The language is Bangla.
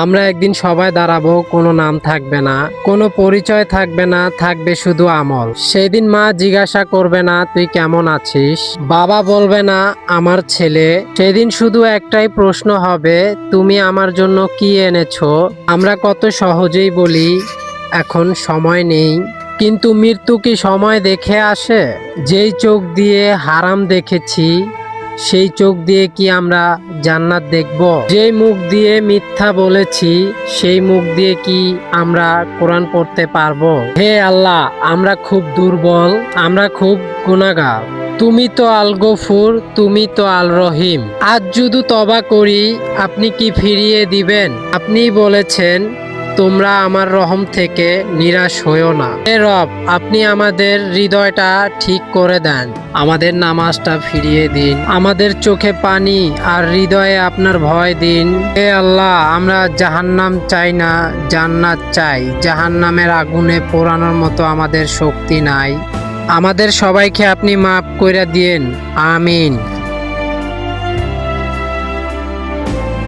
আমরা একদিন সবাই দাঁড়াবো, কোনো নাম থাকবে না, কোনো পরিচয় থাকবে না, থাকবে শুধু আমল। সেই দিন মা জিজ্ঞাসা করবে না তুই কেমন আছিস, বাবা বলবে না আমার ছেলে। সেদিন শুধু একটাই প্রশ্ন হবে, তুমি আমার জন্য কি এনেছো। আমরা কত সহজেই বলি এখন সময় নেই, কিন্তু মৃত্যু কি সময় দেখে আসে? যেই চোখ দিয়ে হারাম দেখেছি সেই চোখ দিয়ে কি আমরা জান্নাত দেখব? যেই মুখ দিয়ে মিথ্যা বলেছি সেই মুখ দিয়ে কি আমরা কোরআন পড়তে পারবো? হে আল্লাহ, আমরা খুব দুর্বল, আমরা খুব গুনাহগার। তুমি তো আল গফুর, তুমি তো আল রহিম। আজ যদি তওবা করি আপনি কি ফিরিয়ে দিবেন? আপনি বলেছেন তোমরা আমার রহম থেকে নিরাশ হইও না। হে রব, আপনি আমাদের হৃদয়টা ঠিক করে দেন, আমাদের নামাজটা ফিরিয়ে দিন, আমাদের চোখে পানি আর হৃদয়ে আপনার ভয় দিন। হে আল্লাহ, আমরা জাহান্নাম চাই না, জান্নাত চাই। জাহান্নামের আগুনে পোড়ানোর মতো আমাদের শক্তি নাই। আমাদের সবাইকে আপনি মাফ কইরা দিয়েন, আমিন।